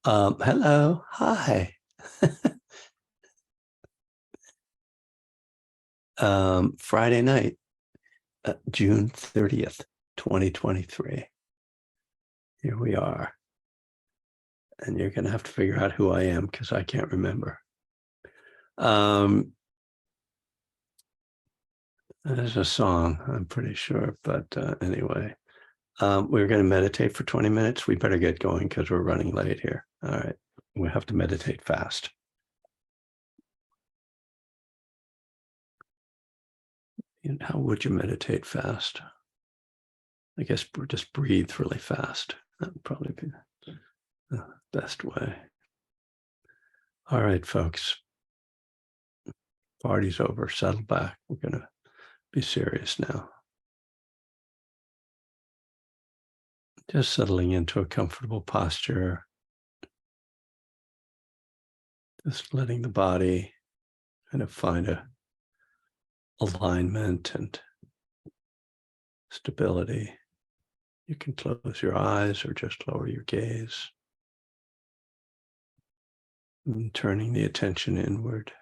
Hello. Hi. Friday night, June 30th, 2023. Here we are. And you're going to have to figure out who I am because I can't remember. Um, there's a song, I'm pretty sure. But anyway, we're going to meditate for 20 minutes. We better get going because we're running late here. All right. We have to meditate fast. How would you meditate fast? I guess just breathe really fast. That would probably be the best way. All right, folks. Party's over. Settle back. We're going to be serious now. Just settling into a comfortable posture. Just letting the body kind of find a alignment and stability. You can close your eyes or just lower your gaze. And turning the attention inward.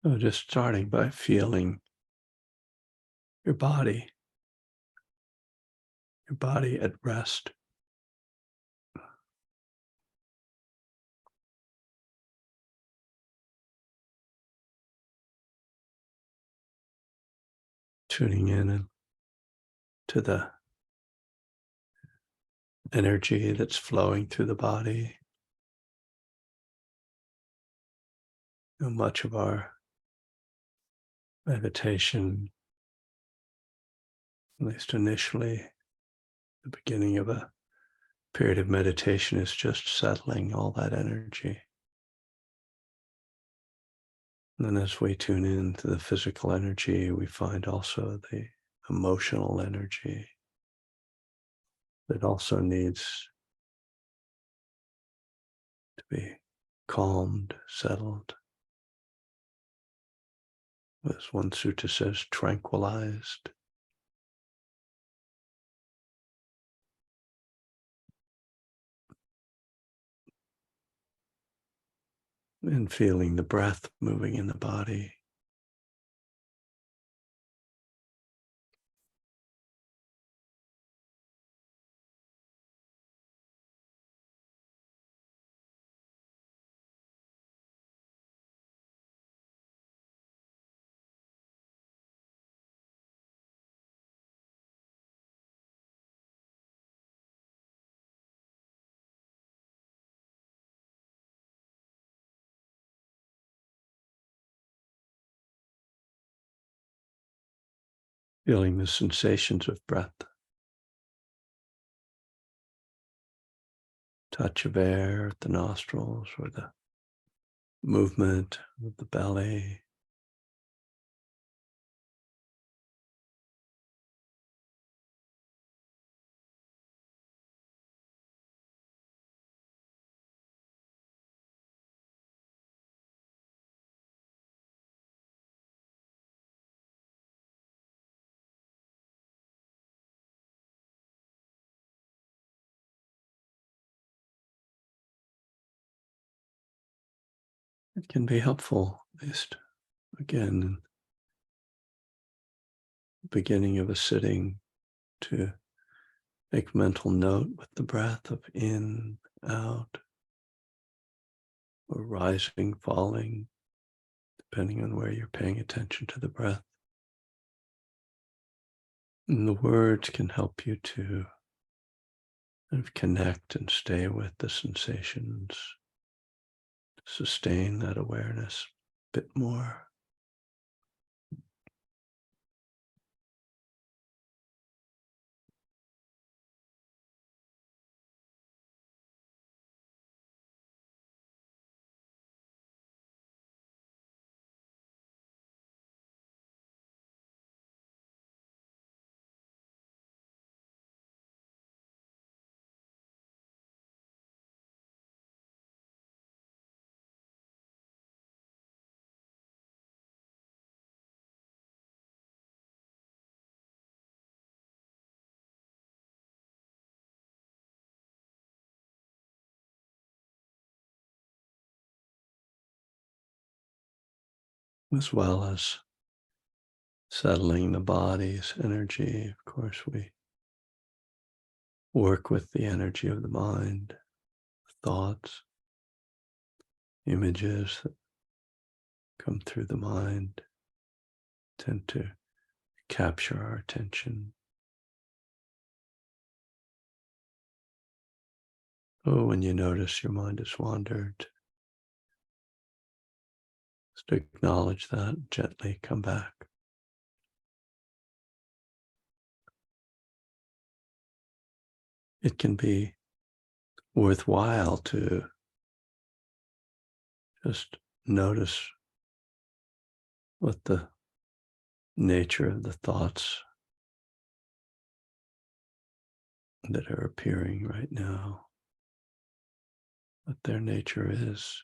So just starting by feeling your body at rest. Tuning in to the energy that's flowing through the body. Much of our meditation, at least initially, the beginning of a period of meditation is just settling all that energy. And then as we tune in to the physical energy, we find also the emotional energy that also needs to be calmed, settled. As one sutta says, tranquilized. And feeling the breath moving in the body. Feeling the sensations of breath. Touch of air at the nostrils or the movement of the belly. It can be helpful, at least, again, in the beginning of a sitting, to make mental note with the breath of in, out, or rising, falling, depending on where you're paying attention to the breath. And the words can help you to kind of connect and stay with the sensations, sustain that awareness a bit more. as well as settling the body's energy. Of course, we work with the energy of the mind, thoughts, images that come through the mind tend to capture our attention. Oh, when you notice your mind has wandered, just acknowledge that, gently come back. It can be worthwhile to just notice what the nature of the thoughts that are appearing right now, what their nature is.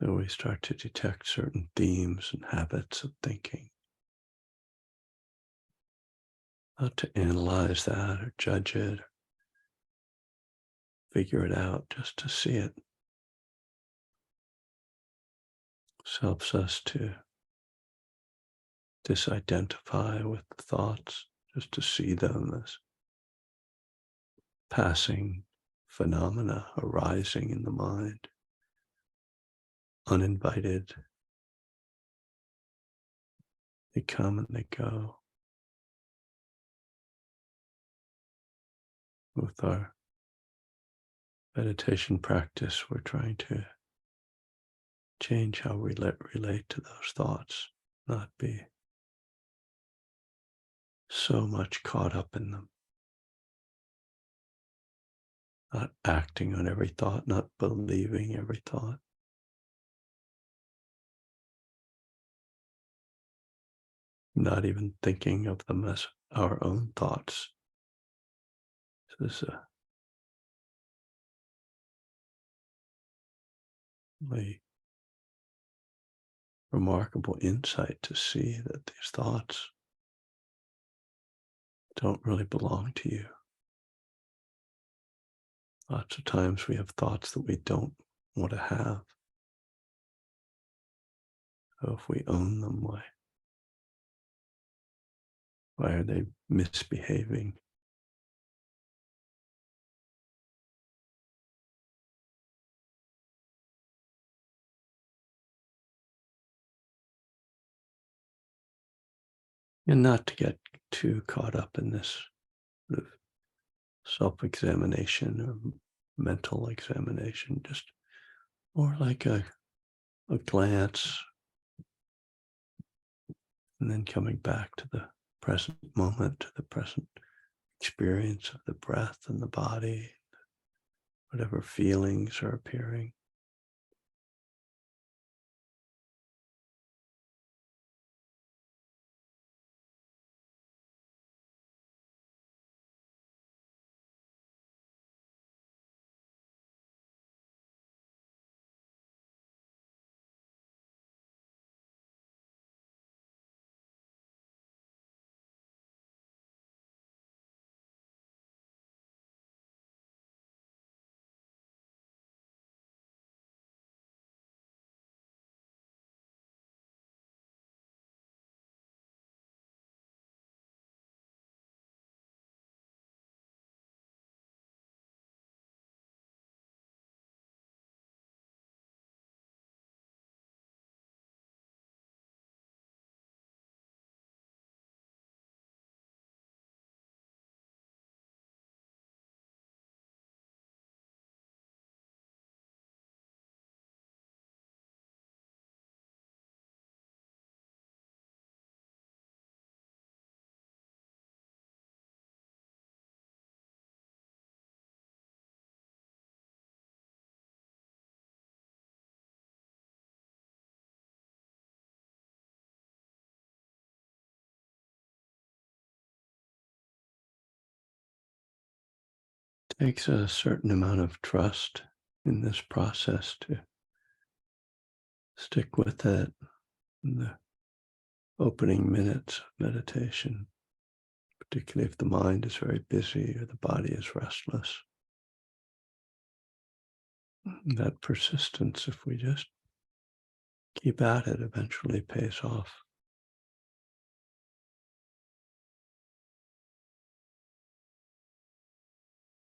So we start to detect certain themes and habits of thinking. Not to analyze that or judge it, or figure it out, just to see it. This helps us to disidentify with the thoughts, just to see them as passing phenomena arising in the mind, uninvited. They come and they go. With our meditation practice, we're trying to change how we relate to those thoughts, not be so much caught up in them, not acting on every thought, not believing every thought. Not even thinking of them as our own thoughts. This is a really remarkable insight to see that these thoughts don't really belong to you. Lots of times we have thoughts that we don't want to have. So if we own them, why are they misbehaving? And not to get too caught up in this sort of self-examination or mental examination, just more like a glance, and then coming back to the present moment, to the present experience of the breath and the body, whatever feelings are appearing. It takes a certain amount of trust in this process to stick with it in the opening minutes of meditation, particularly if the mind is very busy or the body is restless. That persistence, if we just keep at it, eventually pays off.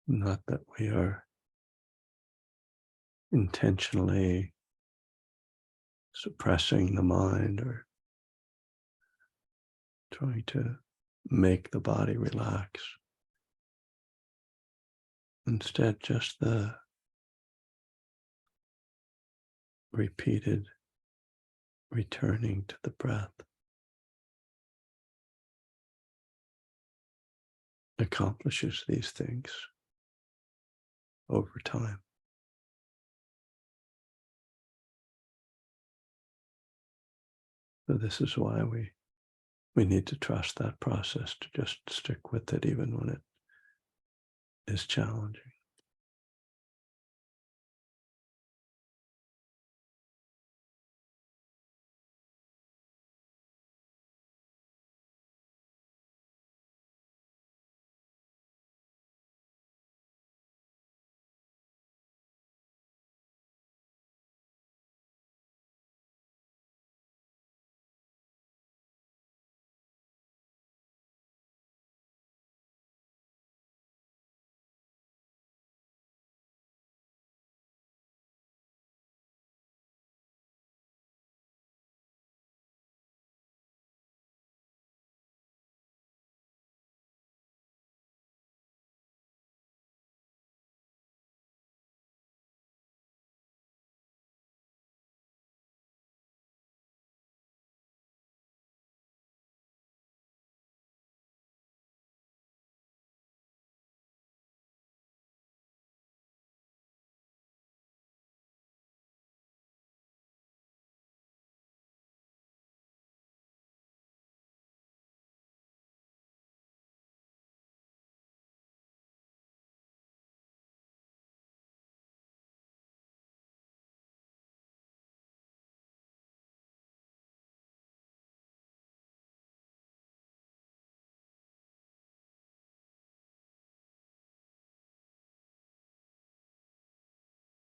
Not that we are intentionally suppressing the mind or trying to make the body relax. Instead, just the repeated returning to the breath accomplishes these things over time. So this is why we need to trust that process, to just stick with it even when it is challenging.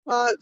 Uh,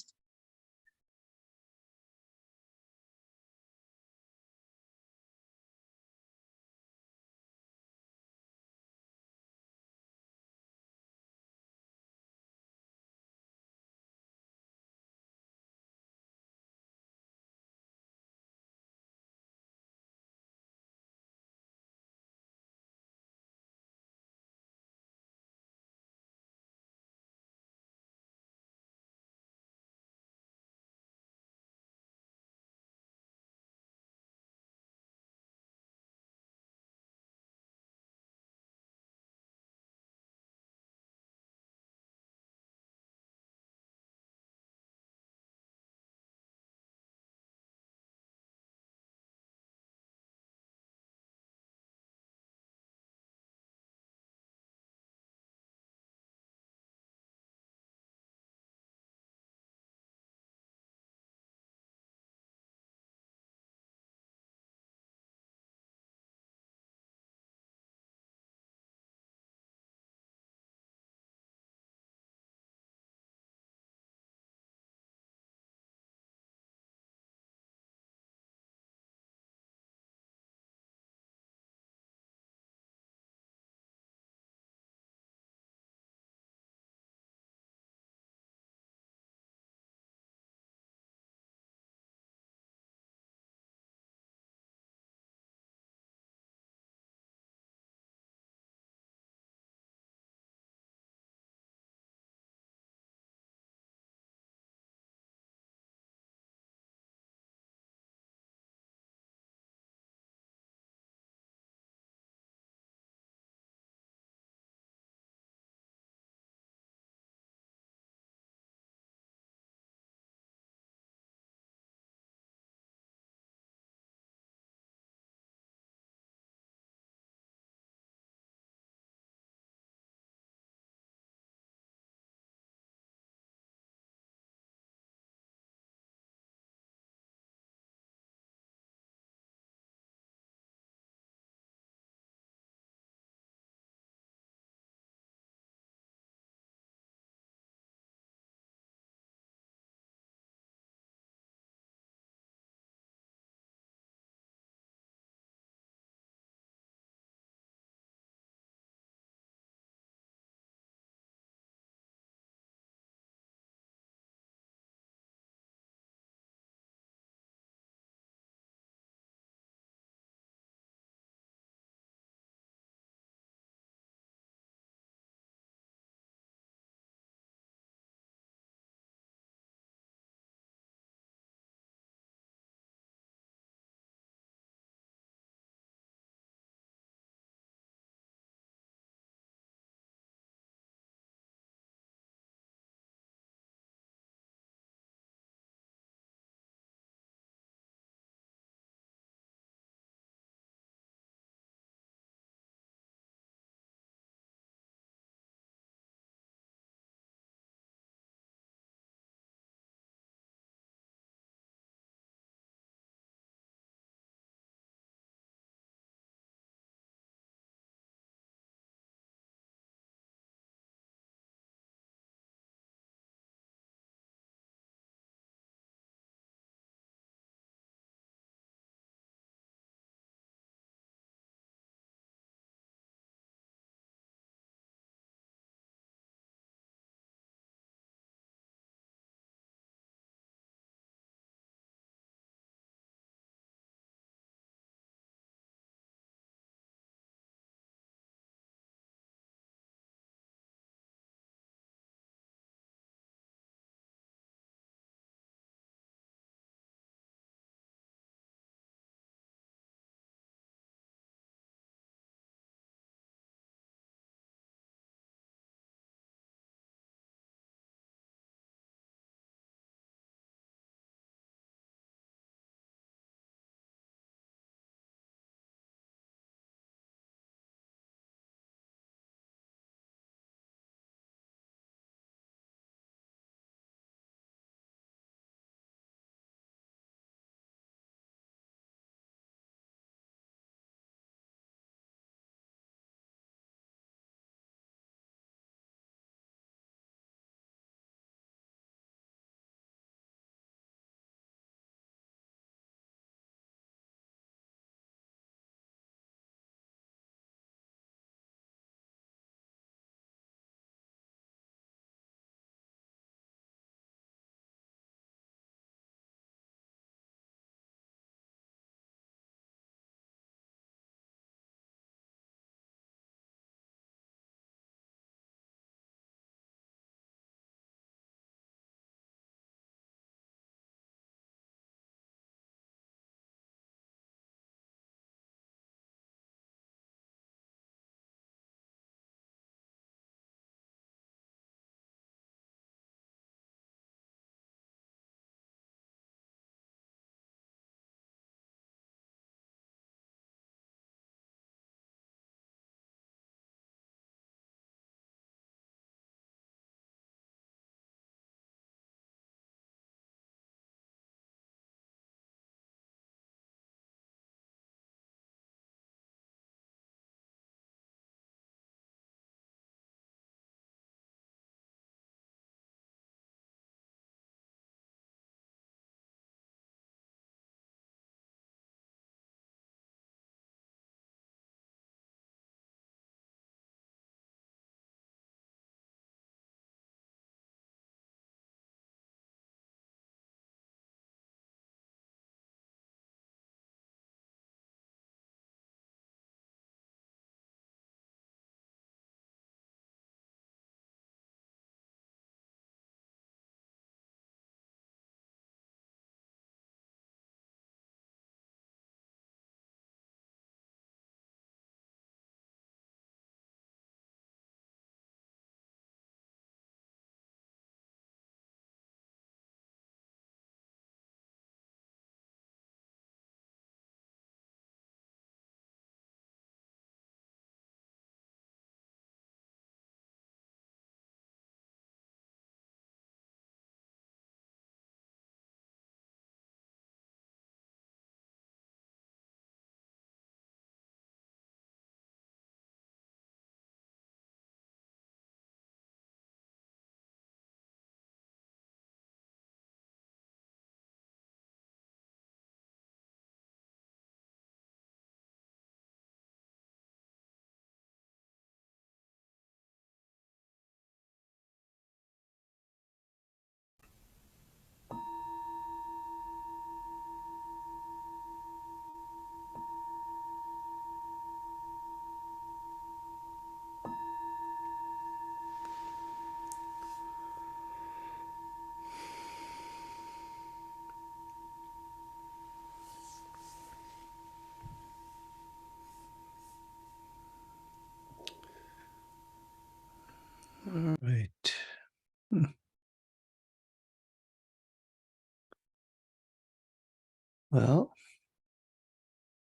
Well,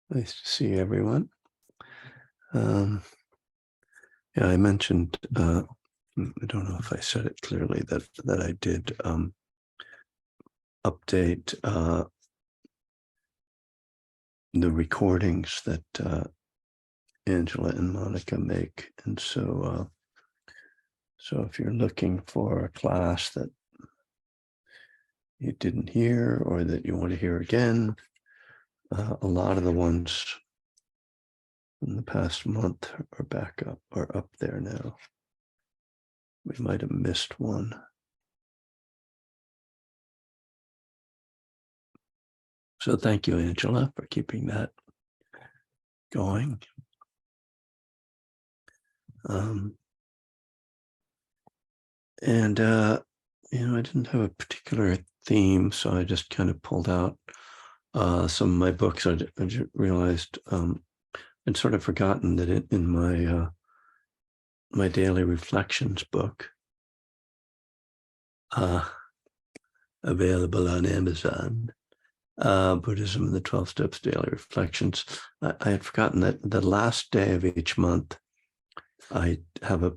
nice to see everyone. Yeah, I mentioned, I don't know if I said it clearly, that I did update the recordings that Angela and Monica make. And so if you're looking for a class that you didn't hear or that you want to hear again, a lot of the ones in the past month are back up, are up there now. We might have missed one. So thank you, Angela, for keeping that going. I didn't have a particular theme, so I just kind of pulled out some of my books. I realized I'd sort of forgotten that in my my daily reflections book, available on Amazon, Buddhism and the 12 Steps Daily Reflections. I had forgotten that the last day of each month, I have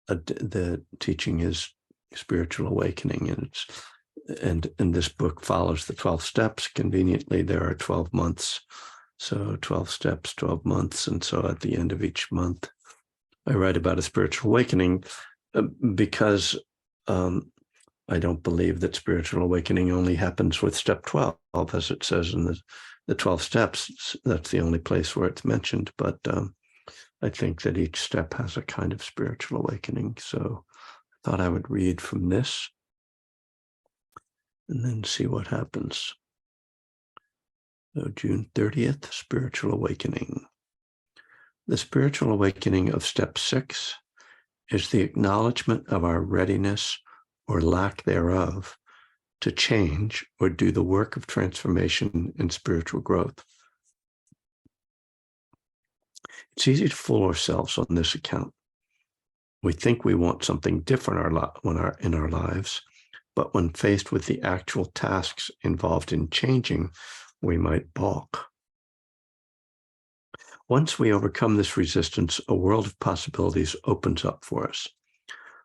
the teaching is spiritual awakening, and this book follows the 12 steps. Conveniently, there are 12 months, so 12 steps, 12 months, and so at the end of each month, I write about a spiritual awakening because I don't believe that spiritual awakening only happens with step 12, as it says in the 12 steps. That's the only place where it's mentioned, but I think that each step has a kind of spiritual awakening. So I thought I would read from this and then see what happens. So June 30th, spiritual awakening. The spiritual awakening of step 6 is the acknowledgement of our readiness or lack thereof to change or do the work of transformation and spiritual growth. It's easy to fool ourselves on this account. We think we want something different in our lives, but when faced with the actual tasks involved in changing, we might balk. Once we overcome this resistance, a world of possibilities opens up for us.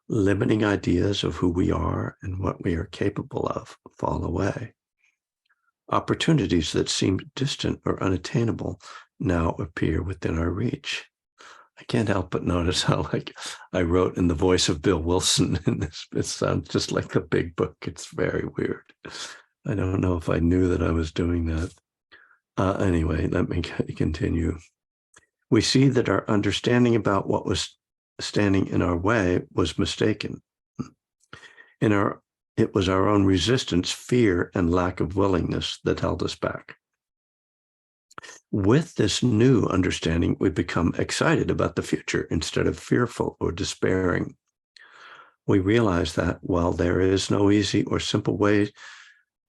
Limiting ideas of who we are and what we are capable of fall away. Opportunities that seemed distant or unattainable now appear within our reach. I can't help but notice how, like, I wrote in the voice of Bill Wilson in this. It sounds just like the Big Book. It's very weird. I don't know if I knew that I was doing that. Anyway, let me continue. We see that our understanding about what was standing in our way was mistaken. It was our own resistance, fear, and lack of willingness that held us back. With this new understanding, we become excited about the future instead of fearful or despairing. We realize that while there is no easy or simple way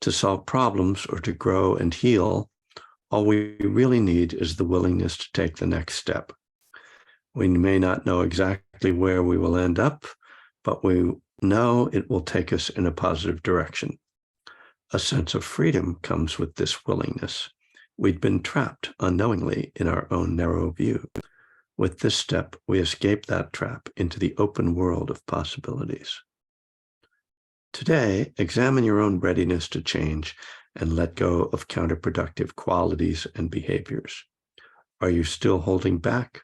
to solve problems or to grow and heal, all we really need is the willingness to take the next step. We may not know exactly where we will end up, but we know it will take us in a positive direction. A sense of freedom comes with this willingness. We'd been trapped unknowingly in our own narrow view. With this step, we escape that trap into the open world of possibilities. Today, examine your own readiness to change and let go of counterproductive qualities and behaviors. Are you still holding back?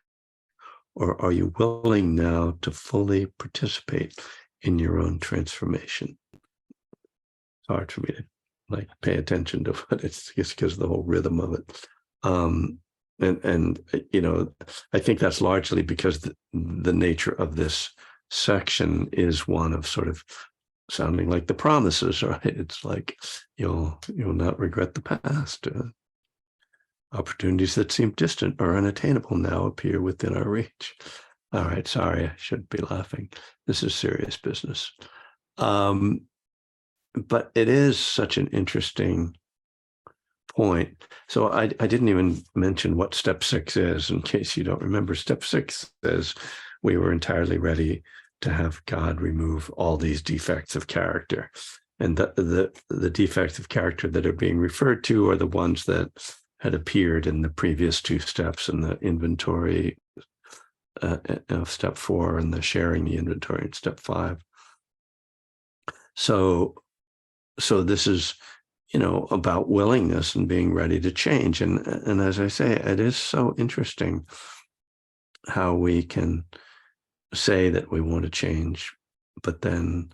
Or are you willing now to fully participate in your own transformation? It's hard for me to pay attention to what it's just because of the whole rhythm of it. I think that's largely because the nature of this section is one of sort of sounding like the promises, right? It's like you'll not regret the past. Opportunities that seem distant or unattainable now appear within our reach. All right, sorry, I shouldn't be laughing. This is serious business. But it is such an interesting point. So I didn't even mention what step 6 is, in case you don't remember. Step 6 says we were entirely ready to have God remove all these defects of character. And the defects of character that are being referred to are the ones that had appeared in the previous two steps in the inventory of step 4 and the sharing the inventory in step 5. So this is, about willingness and being ready to change. And as I say, it is so interesting how we can say that we want to change, but then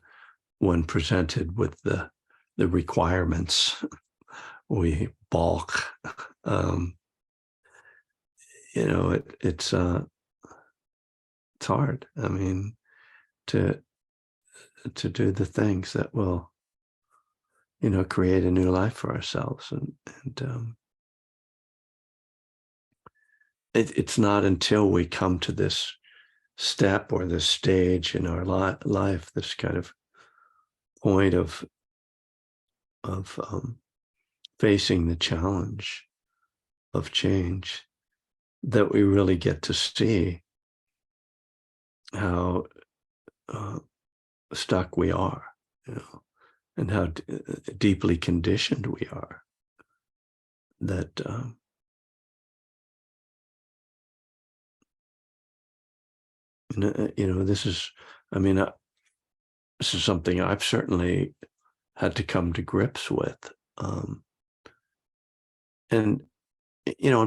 when presented with the requirements, we balk. It's hard. I mean, to do the things that will, create a new life for ourselves. And it's not until we come to this step or this stage in our life, this kind of point of facing the challenge of change, that we really get to see how stuck we are, and how deeply conditioned we are. That this is, this is something I've certainly had to come to grips with, and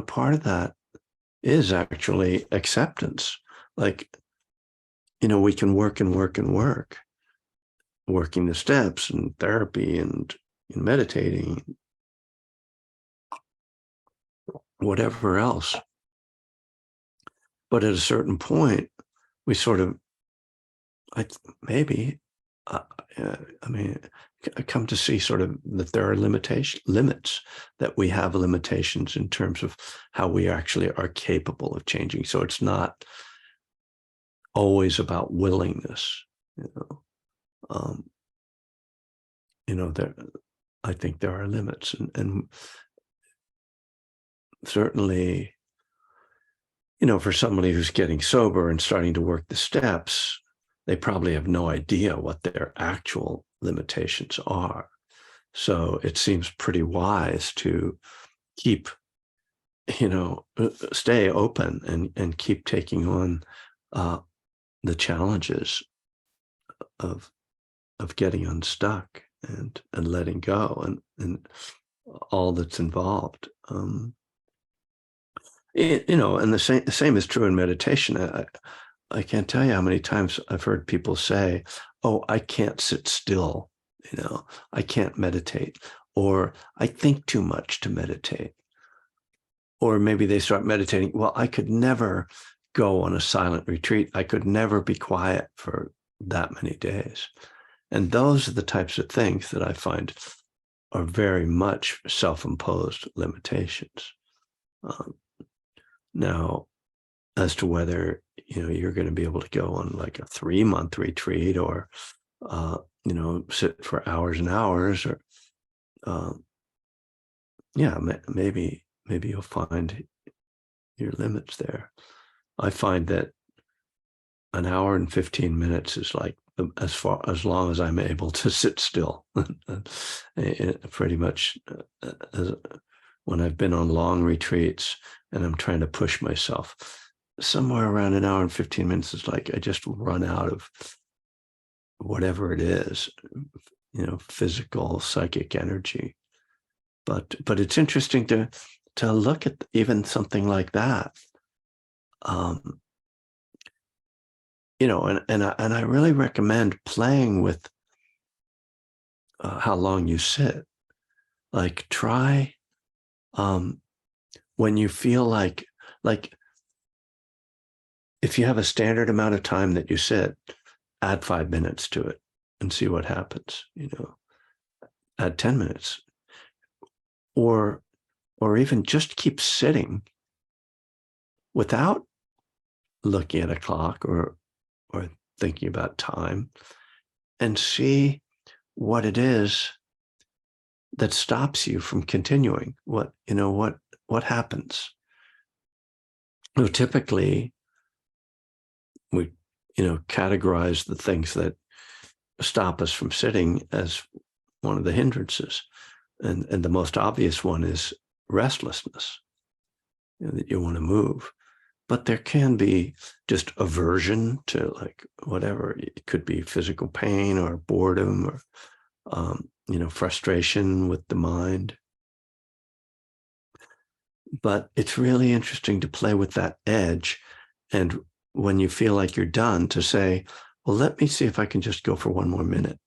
part of that is actually acceptance. Like, we can work and work and work, working the steps and therapy and meditating, whatever else. But at a certain point, we sort of, I come to see sort of that there are limits, that we have limitations in terms of how we actually are capable of changing. So it's not always about willingness, there, I think there are limits, and certainly, for somebody who's getting sober and starting to work the steps, they probably have no idea what their actual limitations are. So it seems pretty wise to keep, stay open and keep taking on the challenges of getting unstuck and letting go and all that's involved. And the same is true in meditation. I can't tell you how many times I've heard people say, "Oh, I can't sit still, I can't meditate," or "I think too much to meditate." Or maybe they start meditating, "Well, I could never go on a silent retreat. I could never be quiet for that many days." And those are the types of things that I find are very much self-imposed limitations. Now, as to whether you're going to be able to go on like a 3-month retreat, or sit for hours and hours, or maybe you'll find your limits there. I find that an hour and 15 minutes is like as long as I'm able to sit still. Pretty much when I've been on long retreats and I'm trying to push myself, somewhere around an hour and 15 minutes is like I just run out of whatever it is, physical, psychic energy. But it's interesting to look at even something like that. And I really recommend playing with how long you sit. Like, try when you feel like if you have a standard amount of time that you sit, add 5 minutes to it and see what happens. Add 10 minutes, or even just keep sitting without looking at a clock or thinking about time, and see what it is that stops you from continuing. What happens? Typically we categorize the things that stop us from sitting as one of the hindrances. And the most obvious one is restlessness, that you want to move. But there can be just aversion to like whatever. It could be physical pain or boredom or, frustration with the mind. But it's really interesting to play with that edge. And when you feel like you're done, to say, well, let me see if I can just go for one more minute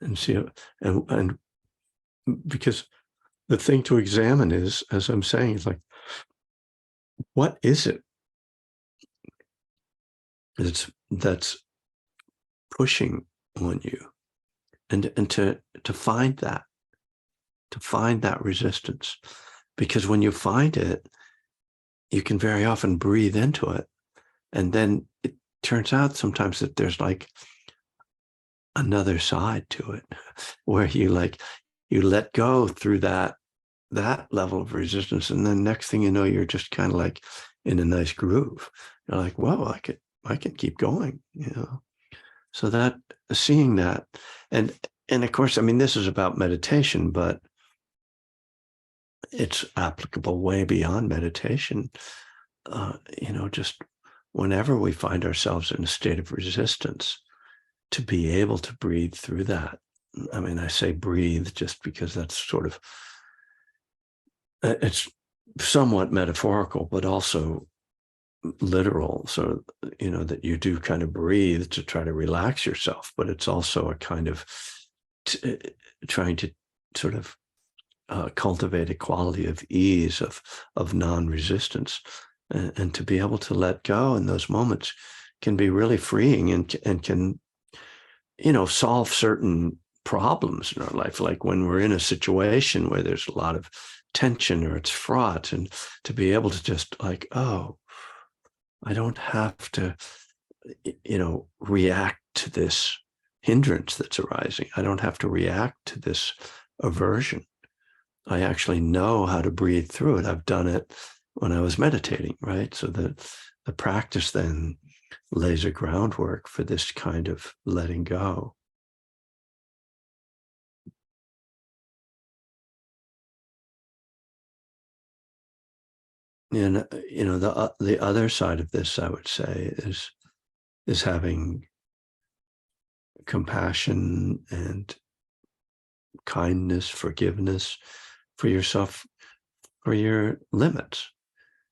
and see. And because the thing to examine is, as I'm saying, is like, what is it that's pushing on you? And to find that resistance. Because when you find it, you can very often breathe into it. And then it turns out sometimes that there's like another side to it where you let go through that level of resistance. And then next thing you know, you're just kind of like in a nice groove. You're like, whoa, I can keep going, So that seeing that, and of course, I mean, this is about meditation, but it's applicable way beyond meditation. Just whenever we find ourselves in a state of resistance, to be able to breathe through that. I mean, I say breathe just because that's sort of, it's somewhat metaphorical, but also literal. So, that you do kind of breathe to try to relax yourself, but it's also a kind of trying to sort of cultivate a quality of ease, of non-resistance, and to be able to let go in those moments can be really freeing and can, solve certain problems in our life. Like when we're in a situation where there's a lot of tension or it's fraught, and to be able to just like, oh, I don't have to, react to this hindrance that's arising. I don't have to react to this aversion. I actually know how to breathe through it. I've done it when I was meditating, right? So the practice then lays a groundwork for this kind of letting go. And the other side of this, I would say, is having compassion and kindness, forgiveness for yourself, for your limits,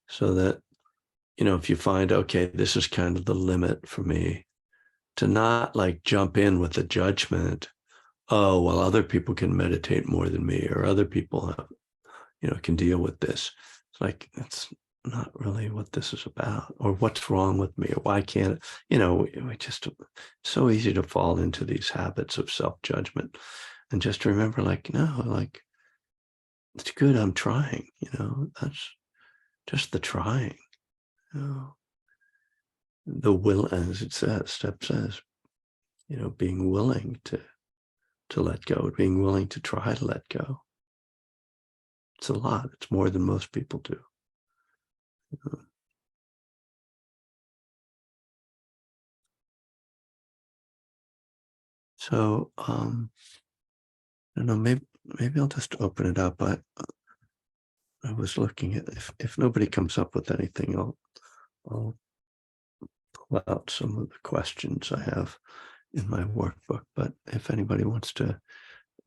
so that, if you find, okay, this is kind of the limit for me, to not like jump in with a judgment. Oh, well, other people can meditate more than me, or other people have, can deal with this. It's like, that's not really what this is about, or what's wrong with me, or why can't, we just, so easy to fall into these habits of self-judgment. And just remember, like, no, like, it's good I'm trying, that's just the trying, the will, as it says, step says, being willing to let go, being willing to try to let go. It's a lot. It's more than most people do. So, I don't know, maybe I'll just open it up. I was looking at, if nobody comes up with anything, I'll pull out some of the questions I have in my workbook. But if anybody wants to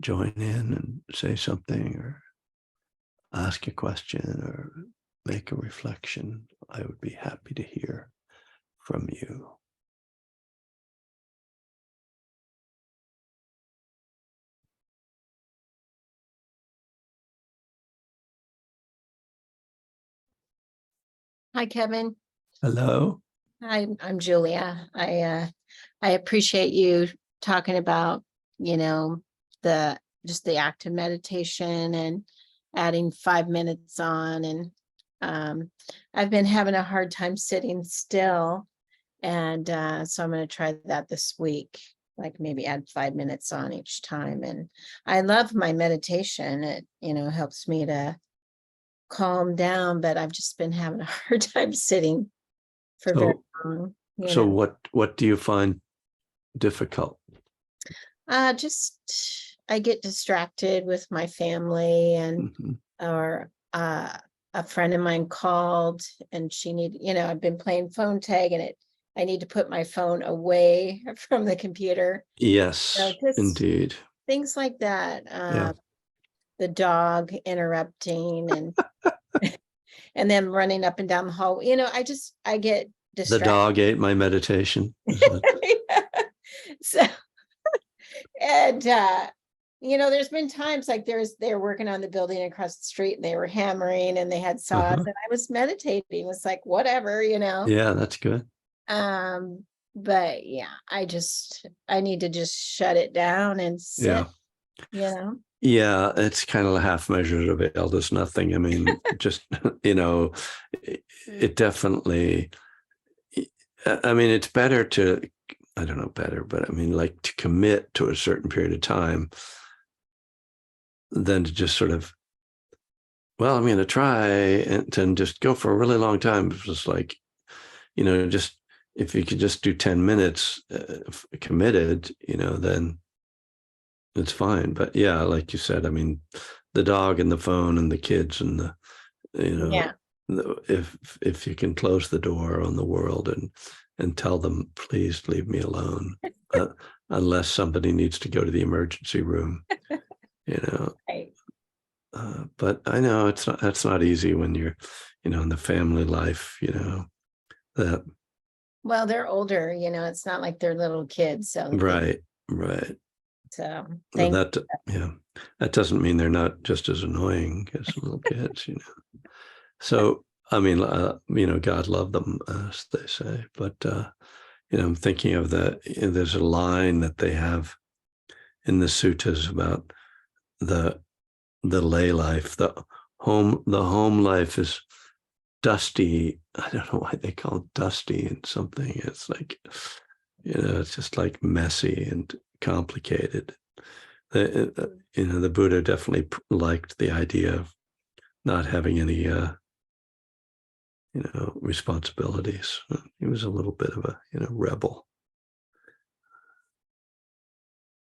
join in and say something, or ask a question, or make a reflection, I would be happy to hear from you. Hi, Kevin. Hello. I'm Julia. I appreciate you talking about, just the act of meditation and adding 5 minutes on. And I've been having a hard time sitting still. And so I'm going to try that this week, like maybe add 5 minutes on each time. And I love my meditation. It, helps me to calm down, but I've just been having a hard time sitting for very long. So what do you find difficult? Just get distracted with my family, and Mhm. or a friend of mine called and she I've been playing phone tag, and I need to put my phone away from the computer. Yes, Just indeed. things like that. Yeah. The dog interrupting, and then running up and down the hall. I get The distracted. dog ate my meditation. Is that So, and there's been times like they're working on the building across the street, and they were hammering and they had saws, uh-huh. and I was meditating. It's like whatever. Yeah, that's good. But yeah, I need to just shut it down and Yeah. sit, you know. Yeah, it's kind of a half measure avail does nothing. I mean, just, it definitely, I mean, it's better to, I don't know, better, but I mean, like to commit to a certain period of time than to just sort of, well, I'm going to try and just go for a really long time. It's just like, just if you could just do 10 minutes committed, then it's fine. But yeah, like you said, I mean, the dog and the phone and the kids and Yeah. if you can close the door on the world and tell them, please leave me alone, uh, unless somebody needs to go to the emergency room, you know. Right. But I know that's not easy when you're, in the family life, that Well, they're older, it's not like they're little kids, so right. so Well, thank yeah, that doesn't mean they're not just as annoying as little kids. So, I mean, God love them, as they say. But I'm thinking of there's a line that they have in the suttas about the lay life. The home life is dusty. I don't know why they call it dusty and something. It's like, it's just like messy and complicated. The Buddha definitely liked the idea of not having any responsibilities. He was a little bit of a rebel.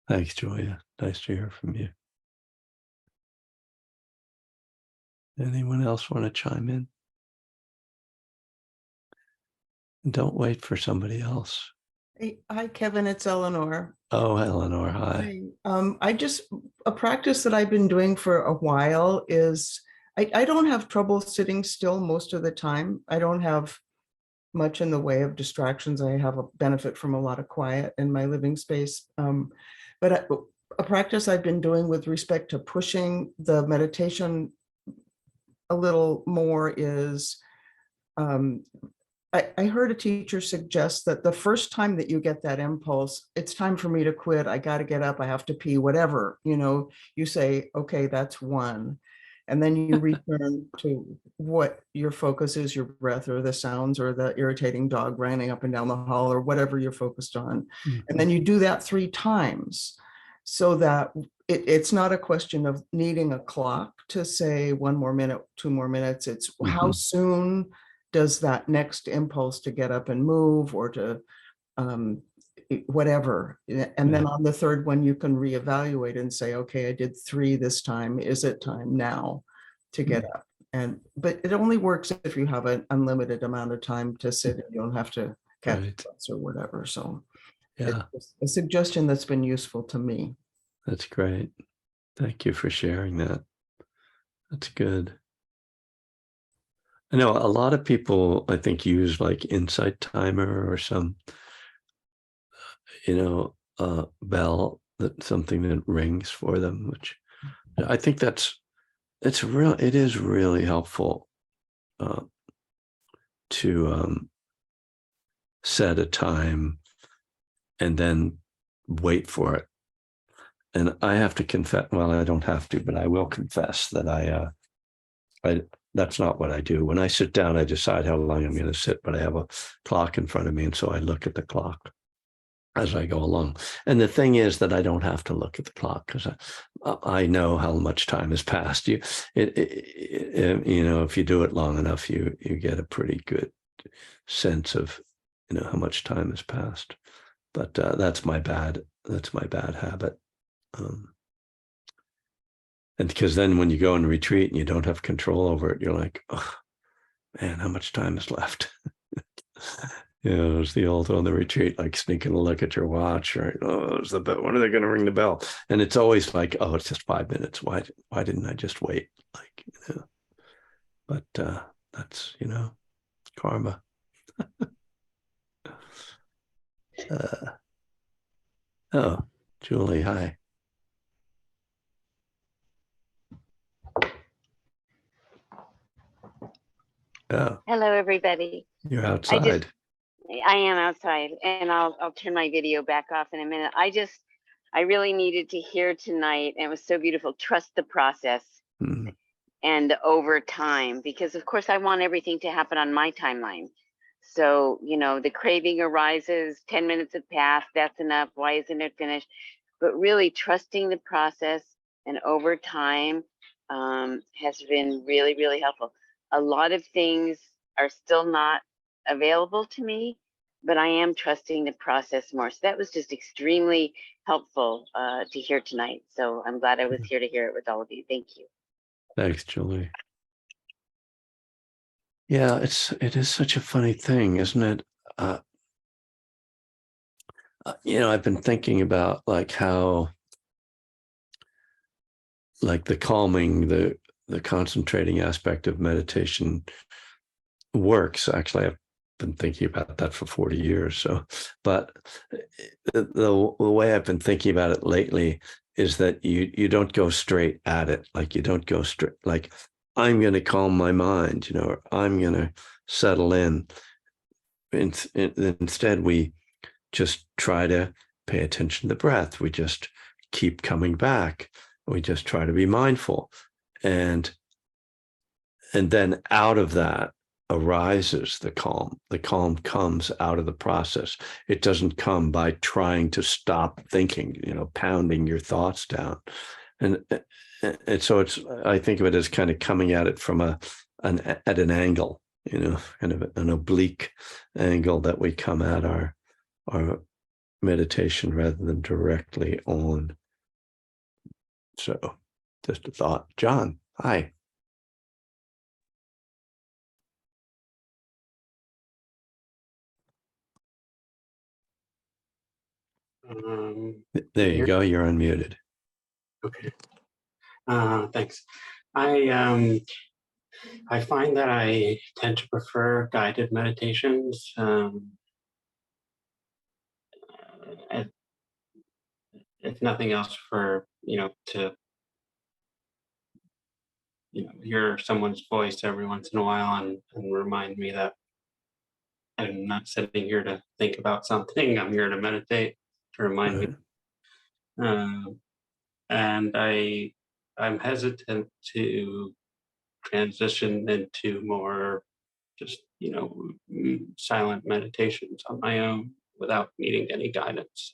Thanks, Julia. Nice to hear from you. Anyone else want to chime in? Don't wait for somebody else. Hey, hi, Kevin. It's Eleanor. Oh, Eleanor, hi. A practice that I've been doing for a while is I don't have trouble sitting still most of the time. I don't have much in the way of distractions. I have a benefit from a lot of quiet in my living space. But a practice I've been doing with respect to pushing the meditation a little more is I heard a teacher suggest that the first time that you get that impulse, it's time for me to quit. I got to get up. I have to pee, whatever, you say, okay, that's one. And then you return to what your focus is, your breath or the sounds or the irritating dog running up and down the hall or whatever you're focused on. Mhm. And then you do that 3 times so that it's not a question of needing a clock to say 1 more minute, 2 more minutes. It's how soon does that next impulse to get up and move or to whatever. And then on the third one, you can reevaluate and say, okay, I did 3 this time. Is it time now to get up? But it only works if you have an unlimited amount of time to sit and you don't have to catch Right. bus or whatever. So Yeah, it's a suggestion that's been useful to me. that's great. Thank you for sharing that. That's good. I know a lot of people, I think, use like Insight Timer or some, bell, something that rings for them, which I think it is really helpful to set a time and then wait for it. And I have to confess, well, I don't have to, but I will confess that I that's not what I do. When I sit down, I decide how long I'm going to sit, but I have a clock in front of me. And so I look at the clock as I go along. And the thing is that I don't have to look at the clock because I know how much time has passed. If you do it long enough, you get a pretty good sense of, how much time has passed. But that's my bad habit. And because then when you go and retreat and you don't have control over it, you're like, oh man, how much time is left? It's the old on the retreat, like sneaking a look at your watch, right? Oh, it's the bell. When are they going to ring the bell? And it's always like, oh, it's just 5 minutes. Why didn't I just wait? Like, but that's, karma. Oh, Julie, hi. Oh, Hello, everybody. you're outside. I am outside, and I'll turn my video back off in a minute. I really needed to hear tonight, and it was so beautiful. Trust the process Hmm. and over time, because of course I want everything to happen on my timeline. So, the craving arises, 10 minutes have passed, that's enough. Why isn't it finished? But really trusting the process and over time has been really, really helpful. A lot of things are still not available to me, but I am trusting the process more. So that was just extremely helpful to hear tonight. So I'm glad I was here to hear it with all of you. Thank you. Thanks, Julie. Yeah, it is such a funny thing, isn't it? I've been thinking about like how, like the calming, the concentrating aspect of meditation works. Actually, I've been thinking about that for 40 years. So, but the way I've been thinking about it lately is that you don't go straight at it. Like you don't go straight, like I'm going to calm my mind, or I'm going to settle in. Instead, we just try to pay attention to the breath. We just keep coming back. We just try to be mindful. And then out of that arises the calm. The calm comes out of the process. It doesn't come by trying to stop thinking, pounding your thoughts down. And so I think of it as kind of coming at it from at an angle, kind of an oblique angle that we come at our meditation rather than directly on. So just a thought. John, hi. There you go. You're unmuted. Okay. Thanks. I find that I tend to prefer guided meditations. If nothing else, for to hear someone's voice every once in a while and remind me that I'm not sitting here to think about something. I'm here to meditate, to remind me. And I'm hesitant to transition into more just silent meditations on my own without needing any guidance.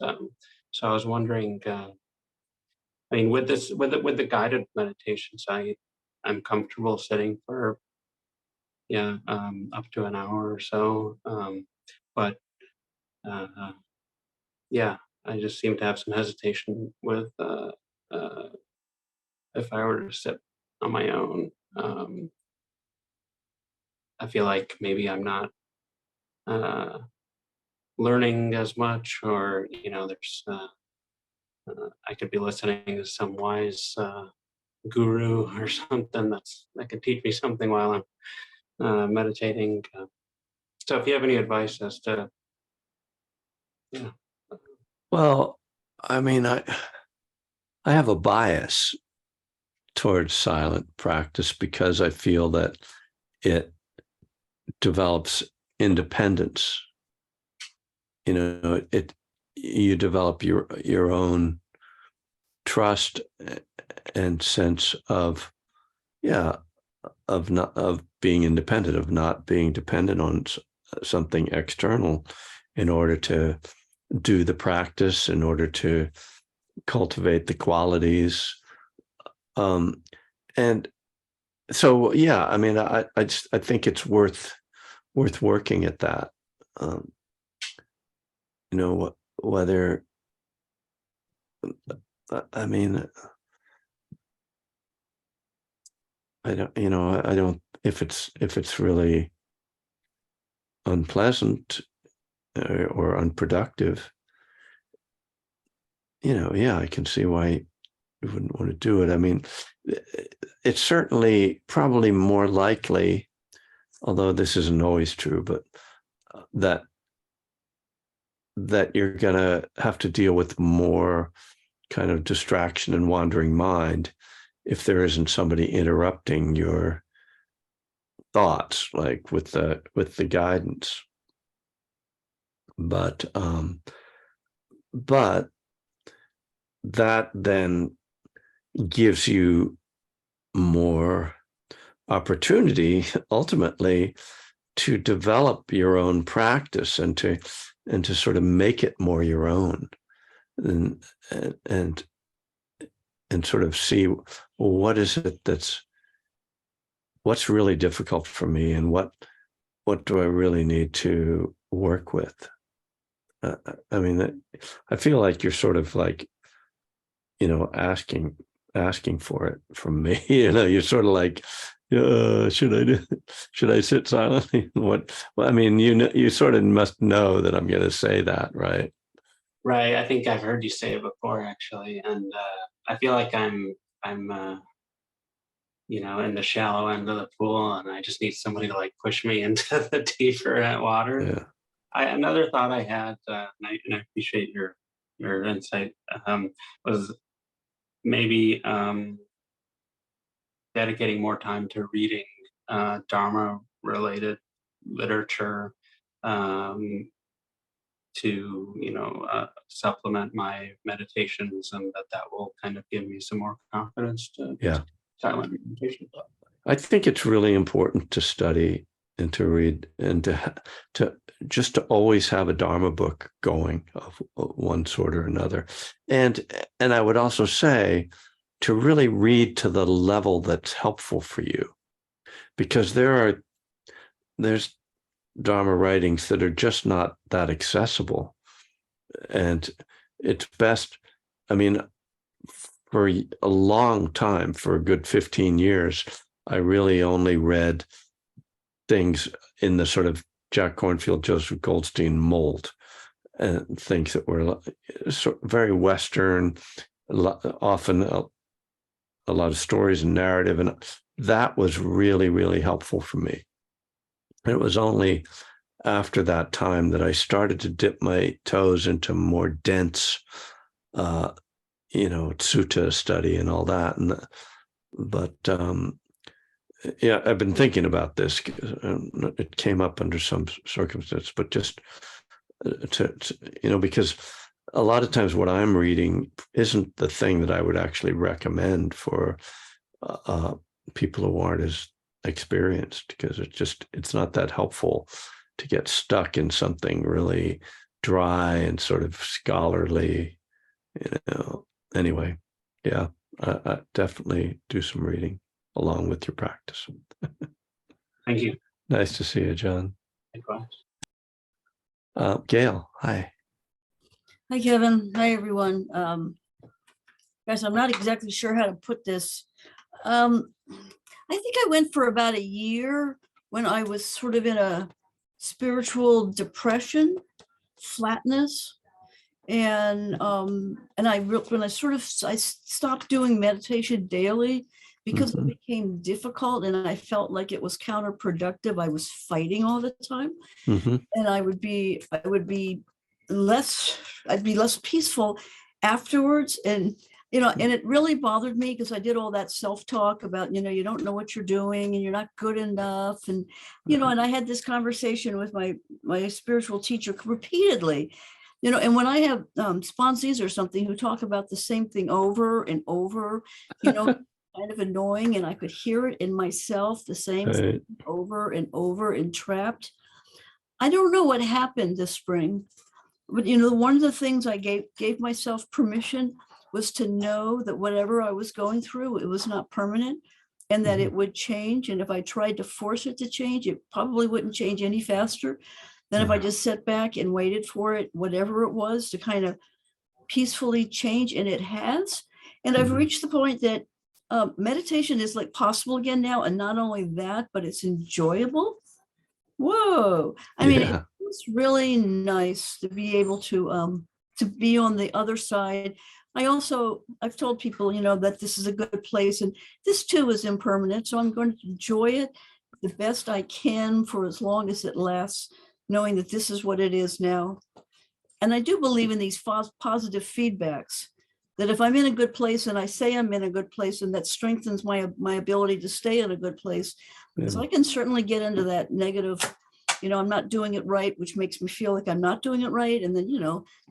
So I was wondering, I mean, with the guided meditations, I'm comfortable sitting for up to an hour or so, but yeah, I just seem to have some hesitation with if I were to sit on my own. I feel like maybe I'm not learning as much, or there's I could be listening to some wise guru or something that could teach me something while I'm meditating. So if you have any advice as to Well, I mean, I have a bias towards silent practice because I feel that it develops independence. You develop your own trust and sense of being independent, of not being dependent on something external in order to do the practice, in order to cultivate the qualities. And so, yeah, I mean, I think it's worth working at that. Whether, I mean, I don't, I don't, if it's really unpleasant or unproductive, yeah, I can see why you wouldn't want to do it. I mean, it's certainly probably more likely, although this isn't always true, but that you're going to have to deal with more kind of distraction and wandering mind if there isn't somebody interrupting your thoughts, like with the guidance. But that then gives you more opportunity ultimately to develop your own practice and to sort of make it more your own, and sort of see, well, what is it what's really difficult for me, and what do I really need to work with. I mean, I feel like you're sort of like, asking for it from me. You're sort of like, should I sit silently? Well, I mean, you sort of must know that I'm going to say that, right? Right. I think I've heard you say it before, actually, and I feel like I'm in the shallow end of the pool, and I just need somebody to like push me into the deeper water. Yeah. Another thought I had, and I appreciate your insight, was maybe dedicating more time to reading Dharma related literature, to supplement my meditations, and that will kind of give me some more confidence to Yeah. silent meditation. I think it's really important to study and to read and to just to always have a Dharma book going of one sort or another. And I would also say to really read to the level that's helpful for you, because there's Dharma writings that are just not that accessible. And it's best, I mean, for a long time, for a good 15 years, I really only read things in the sort of Jack Kornfield, Joseph Goldstein mold, and things that were very Western, often a lot of stories and narrative. And that was really, really helpful for me. And it was only after that time that I started to dip my toes into more dense, sutta study and all that. But yeah, I've been thinking about this. It came up under some circumstance, but just because a lot of times what I'm reading isn't the thing that I would actually recommend for people who aren't as experienced, because it's not that helpful to get stuck in something really dry and sort of scholarly, Anyway, yeah, I definitely do some reading along with your practice. Thank you. Nice to see you, John. Likewise. Gail, hi. Hi, Kevin. Hi, everyone. Guys, I'm not exactly sure how to put this. I think I went for about a year when I was sort of in a spiritual depression, flatness. And when I stopped doing meditation daily because it became difficult and I felt like it was counterproductive. I was fighting all the time, and I'd be less peaceful afterwards. And and it really bothered me because I did all that self-talk about, you don't know what you're doing and you're not good enough. And, and I had this conversation with my spiritual teacher repeatedly, and when I have sponsees or something who talk about the same thing over and over, kind of annoying, and I could hear it in myself, the same thing over and over, and trapped. I don't know what happened this spring, but one of the things I gave myself permission was to know that whatever I was going through, it was not permanent, and that it would change. And if I tried to force it to change, it probably wouldn't change any faster than if I just sat back and waited for it, whatever it was, to kind of peacefully change. And it has. And I've reached the point that meditation is like possible again now. And not only that, but it's enjoyable. Whoa. I mean, Yeah. it's really nice to be able to be on the other side. I've told people, that this is a good place, and this too is impermanent. So I'm going to enjoy it the best I can for as long as it lasts, knowing that this is what it is now. And I do believe in these positive feedbacks, that if I'm in a good place and I say I'm in a good place, and that strengthens my ability to stay in a good place, because Yeah. I can certainly get into that negative, I'm not doing it right, which makes me feel like I'm not doing it right. And then,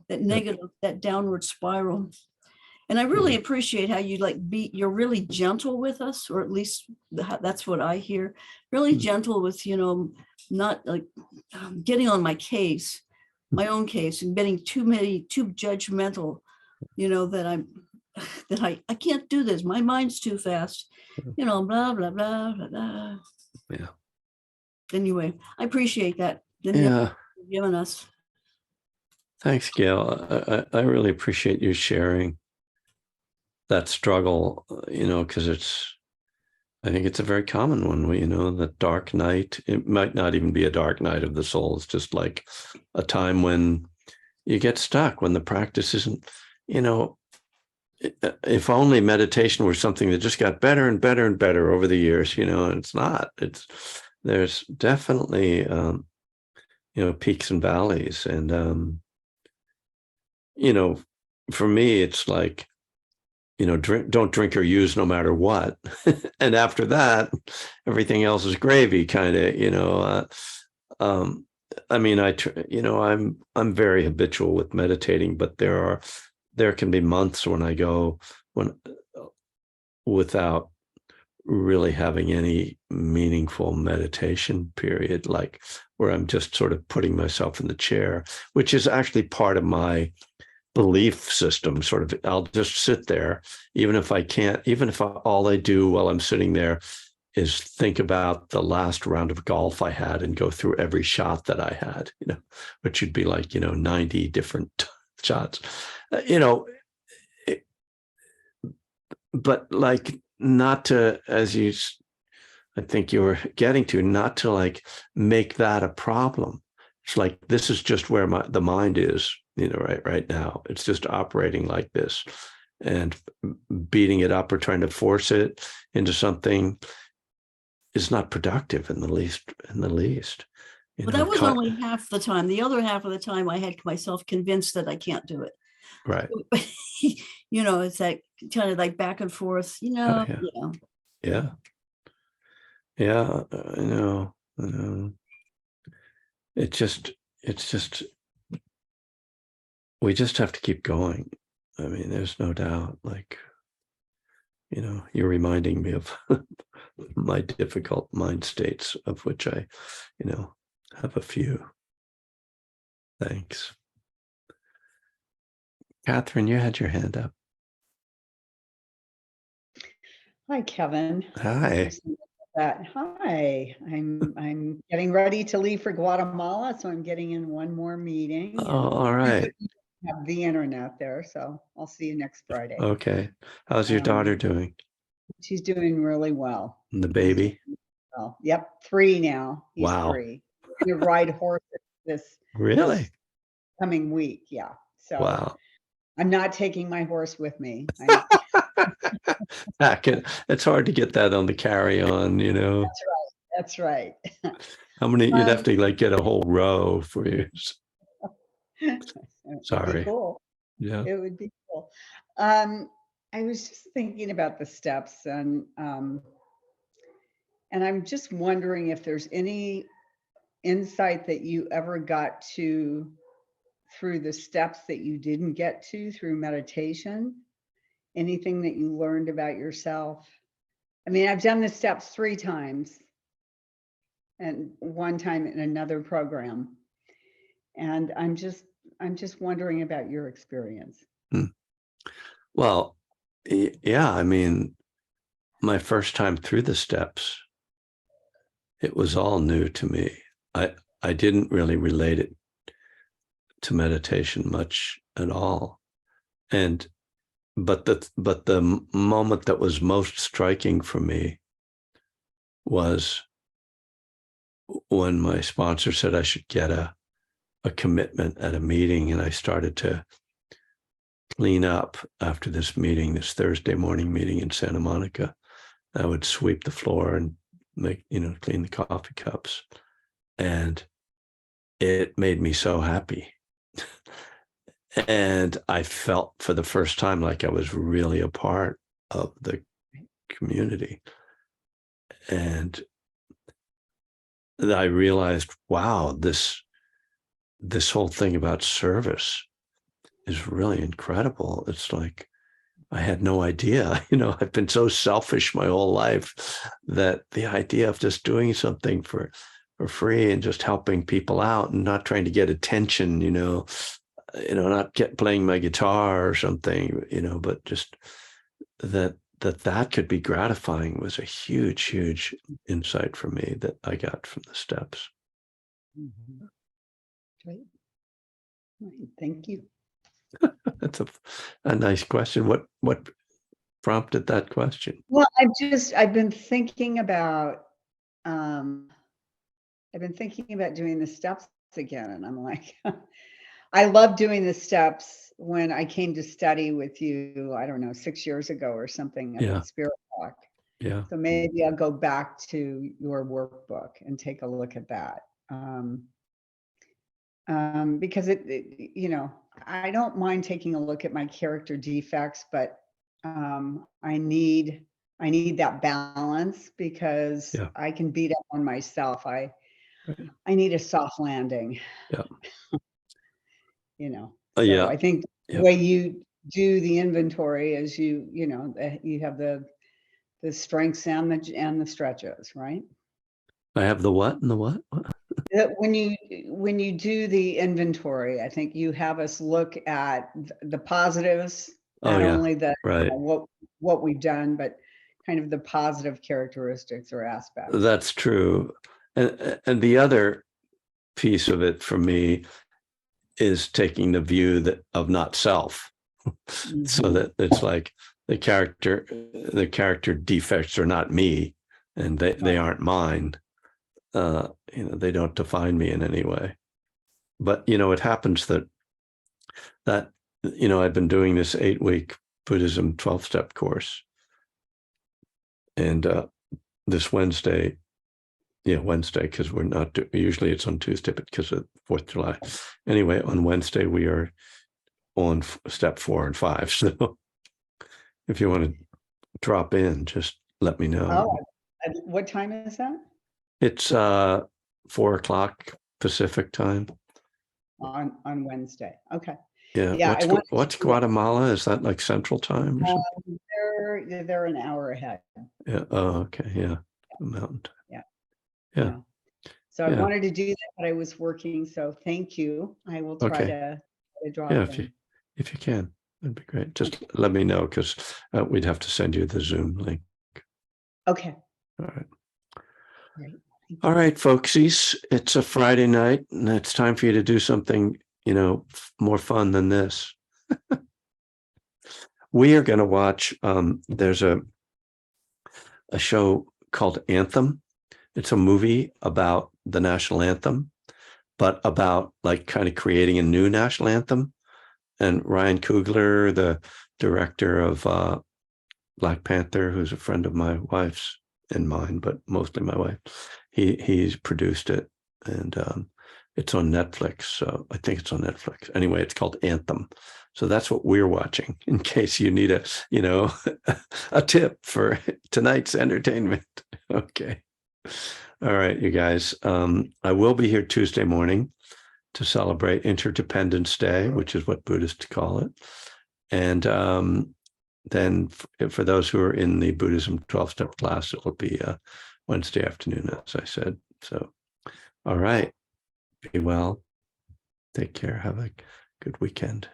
that negative, that downward spiral. And I really appreciate how you're really gentle with us, or at least that's what I hear. Really gentle with, not like getting on my case, my own case, and getting too judgmental, that I can't do this. My mind's too fast, blah, blah, blah, blah, blah. Yeah. Anyway, I appreciate that. Yeah. You've given us. Thanks, Gail. I really appreciate you sharing that struggle, because I think it's a very common one. The dark night, it might not even be a dark night of the soul. It's just like a time when you get stuck, when the practice isn't, if only meditation were something that just got better and better and better over the years, and it's not. There's definitely, peaks and valleys. And, for me, it's like, don't drink or use no matter what. And after that, everything else is gravy, kind of, I mean, I'm very habitual with meditating, but there can be months when I go without really having any meaningful meditation period, like where I'm just sort of putting myself in the chair, which is actually part of my belief system. Sort of, I'll just sit there, even if all I do while I'm sitting there is think about the last round of golf I had and go through every shot that I had, which would be like, 90 different shots, but like not to, I think you were getting to, not to like make that a problem. It's like, this is just where the mind is, right now. It's just operating like this, and beating it up or trying to force it into something is not productive in the least. But that was only half the time. The other half of the time, I had myself convinced that I can't do it. Right. It's like kind of like back and forth, Yeah. Yeah. I know. It's just, we just have to keep going. I mean, there's no doubt, like, you're reminding me of my difficult mind states, of which I, have a few. Thanks. Catherine, you had your hand up. Hi, Kevin. Hi. Hi, I'm getting ready to leave for Guatemala, so I'm getting in one more meeting. Oh, all right. Have the internet there, so I'll see you next Friday. Okay. How's your daughter doing? She's doing really well. And the baby? Well, yep, 3 now. He's Wow. 3. We're gonna ride horses this Really? coming week. Yeah. So Wow. I'm not taking my horse with me. It's hard to get that on the carry-on, That's right. How many, you'd have to like get a whole row for you. Sorry. It'd be cool. Yeah. It would be cool. I was just thinking about the steps, and I'm just wondering if there's any insight that you ever got to through the steps that you didn't get to through meditation. Anything that you learned about yourself? I mean, I've done the steps 3 times, and 1 time in another program. And I'm just wondering about your experience. Well, yeah, I mean, my first time through the steps, it was all new to me. I didn't really relate it to meditation much at all. And but the moment that was most striking for me was when my sponsor said I should get a commitment at a meeting, and I started to clean up after this meeting, this Thursday morning meeting in Santa Monica. I would sweep the floor and clean the coffee cups. And it made me so happy. And I felt for the first time like I was really a part of the community. And I realized, wow, this whole thing about service is really incredible. It's like, I had no idea, I've been so selfish my whole life that the idea of just doing something for free and just helping people out and not trying to get attention, not playing my guitar or something, but just that could be gratifying was a huge insight for me that I got from the steps. Mhm. Great. Right, thank you. That's a nice question. What prompted that question? Well, I've been thinking about doing the steps again, and I'm like, I love doing the steps. When I came to study with you, I don't know, 6 years ago or something at Yeah. the Spirit Walk. Yeah. So maybe I'll go back to your workbook and take a look at that. Because I don't mind taking a look at my character defects, but I need that balance because Yeah. I can beat up on myself. Right. I need a soft landing. Yeah. So Yeah. I think the Yeah. way you do the inventory is you have the strengths and the stretches, right? I have the what and the what? That when you do the inventory, I think you have us look at the positives, Oh, not yeah. only Right. what we've done, but kind of the positive characteristics or aspects. That's true. And the other piece of it for me is taking the view of not self. So that it's like the character defects are not me, and they aren't mine. They don't define me in any way. But it happens that I've been doing this 8-week Buddhism 12-step course, and this Wednesday, because we're not usually it's on Tuesday, but because of 4th of July. Anyway, on Wednesday we are on step 4 and 5. So if you want to drop in, just let me know. Oh, what time is that? It's 4:00 Pacific time. On Wednesday. Okay. Yeah. Yeah. What's Guatemala? Is that like Central Time or something? They're an hour ahead. Yeah. Oh, okay. Yeah. Mountain Time. Yeah. Yeah. So I Yeah. wanted to do that, but I was working. So thank you. I will try Okay. to drop Yeah. in. If you can, that'd be great. Just let me know, because we'd have to send you the Zoom link. Okay. All right. Great. All right, folksies. It's a Friday night, and it's time for you to do something, more fun than this. We are going to watch. There's a show called Anthem. It's a movie about the national anthem, but about like kind of creating a new national anthem. And Ryan Coogler, the director of Black Panther, who's a friend of my wife's and mine, but mostly my wife, he's produced it, and it's on Netflix. So I think it's on Netflix. Anyway, it's called Anthem. So that's what we're watching, in case you need a tip for tonight's entertainment. Okay. All right, you guys. I will be here Tuesday morning to celebrate Interdependence Day, which is what Buddhists call it. And then for those who are in the Buddhism 12-step class, it will be Wednesday afternoon, as I said. So, all right. Be well. Take care. Have a good weekend.